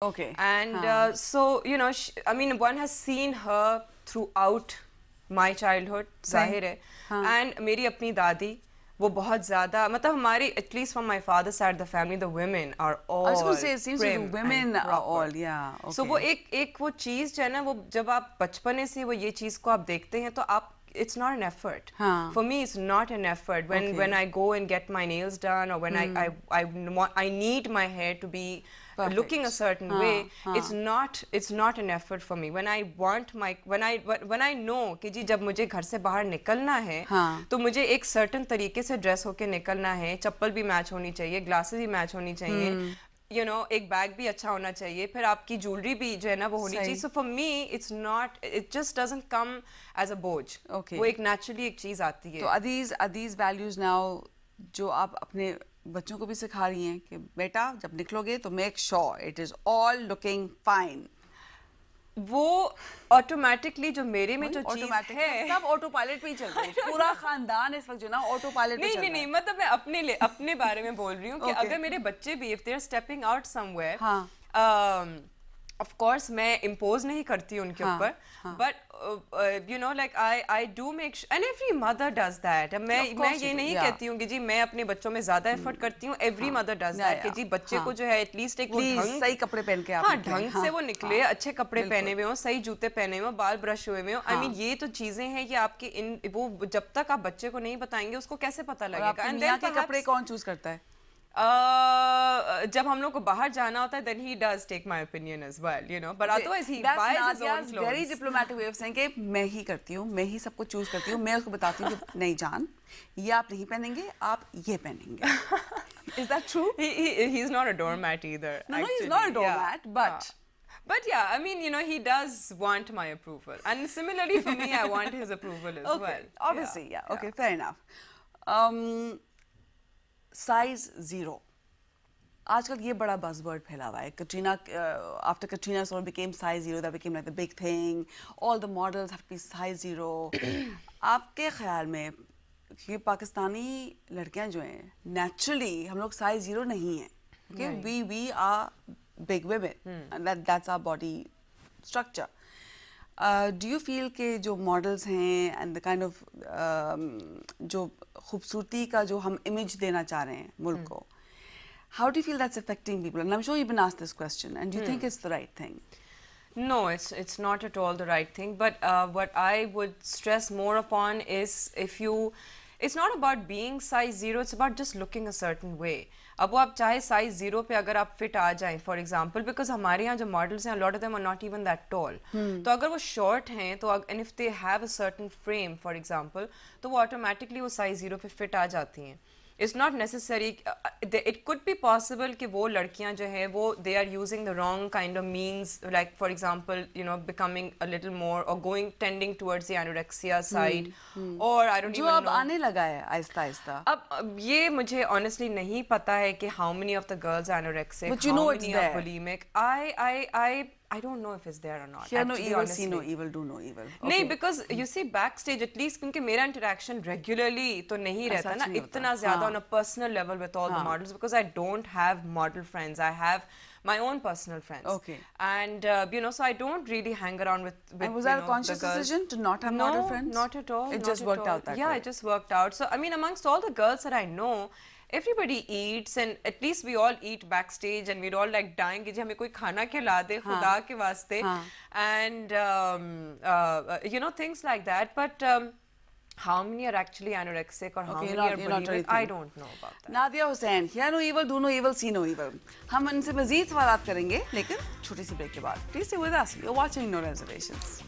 Okay. And so, you know, I mean, one has seen her throughout my childhood, ज़ाहिर है. And मेरी अपनी दादी, वो बहुत ज़्यादा, मतलब हमारी, at least from my father's side of the family, the women are all I was going to say, it seems like the women are all, yeah. Okay. So वो एक वो चीज़ जो है ना, वो जब आप बचपने से वो ये चीज़ को आप देखते हैं, तो आप, it's not an effort. For me, it's not an effort. When I go and get my nails done, or when I need my hair to be looking a certain way, it's not an effort for me. When I want my, when I know कि जी जब मुझे घर से बाहर निकलना है, तो मुझे एक certain तरीके से dress होके निकलना है, चप्पल भी मैच होनी चाहिए, glasses भी मैच होनी चाहिए, you know, एक बैग भी अच्छा होना चाहिए, फिर आपकी ज्वेलरी भी जो है ना वो होनी चाहिए. So for me, it's not, it just doesn't come as a बोझ. Okay. वो एक naturally एक चीज आती है. तो are these values now जो आप अपने बच्चों को भी सिखा रही हैं कि बेटा जब निकलोगे तो make sure it is all looking fine. वो ऑटोमेटिकली जो मेरे में जो चीज है, सब ऑटो पायलट पे ही चल रहा है. पूरा खानदान इस वक्त जो ना ऑटो पायलट पे चल रहा है. नहीं, मतलब मैं अपने बारे में बोल रही हूँ कि अगर मेरे बच्चे भी if they are stepping out somewhere, of course मैं impose नहीं करती उनके ऊपर, but you know, like I do make sure, and every mother does that. मैं ये नहीं कहती हूँ कि जी मैं अपने बच्चों में ज़्यादा effort करती हूँ. Every mother does that कि जी बच्चे को जो है at least एक वो ढंग, सही कपड़े पहन के, हाँ, ढंग से वो निकले, अच्छे कपड़े पहने हुए हों, सही जूते पहने हुए हों, बाल ब्रश हुए हों. I mean ये तो चीजें हैं कि आपके इन वो जब तक आप बच्चे को नहीं बताएंगे उसको कैसे पता लगेगा. And then कपड़े कौन चूज करता है? जब हम लोग को बाहर जाना होता है, then he does take my opinion as well, you know, but otherwise he buys his own clothes. Very diplomatic way of saying कि मैं ही करती हूँ, मैं ही सबको चूज करती हूँ, मैं उसको बताती हूँ कि नहीं जान, ये आप नहीं पहनेंगे, आप ये पहनेंगे. Is that true? He's not a doormat either. No, he's not a doormat, but. But yeah, I mean, you know, he does want my approval, and similarly for me, I want his approval as well. Obviously, yeah. Okay, fair enough. Size 0. आजकल ये बड़ा buzzword फैला हुआ है. Katrina, after Katrina sort of became size 0, that became like the big thing. All the models have to be size 0. आपके ख्याल में कि पाकिस्तानी लड़कियां जो हैं, naturally हम लोग size 0 नहीं हैं. Okay, we are big women, and that's our body structure. Do you feel कि जो models हैं and the kind of जो खूबसूरती का जो हम image देना चाह रहे हैं मुल्क को, how do you feel that's affecting people? And I'm sure you've been asked this question, and do you think it's the right thing? No, it's not at all the right thing. But what I would stress more upon is it's not about being size 0, it's about just looking a certain way. अब वो आप चाहे size 0 पे अगर आप fit आ जाएं, for example, because हमारे यहाँ जो models हैं, a lot of them are not even that tall. तो अगर वो short हैं, तो and if they have a certain frame, for example, तो वो automatically वो size 0 पे fit आ जाती हैं. It's not necessary. It could be possible कि वो लड़कियां जो है वो they are using the wrong kind of means, like for example, you know, becoming a little more or tending towards the anorexia side, or I don't even know. जो अब आने लगा है आहिस्ता आहिस्ता. अब ये मुझे honestly नहीं पता है कि how many of the girls are anorexic, but you know it's there. Bulimic. I don't know if it's there or not. Hear no evil, see no evil, do no evil. नहीं, because you see backstage at least क्योंकि मेरा interaction regularly तो नहीं रहता ना इतना ज़्यादा on a personal level with all the models, because I don't have model friends. I have my own personal friends. Okay. And you know, so I don't really hang around with and was that a conscious decision to not have model friends? No, not at all. It just worked out that way. Yeah, it just worked out. So I mean, amongst all the girls that I know, everybody eats, and at least we all eat backstage, and we're all like dying कि हमें कोई खाना खिला दे खुदा के वास्ते, and you know, things like that. But how many are actually anorexic or how many are bulimic? I don't know about that. Nadia Hussain, hear no evil, do no evil, see no evil. हम इनसे मज़ीद सवालात करेंगे, लेकिन छोटी सी break के बाद. Please stay with us. You're watching No Reservations.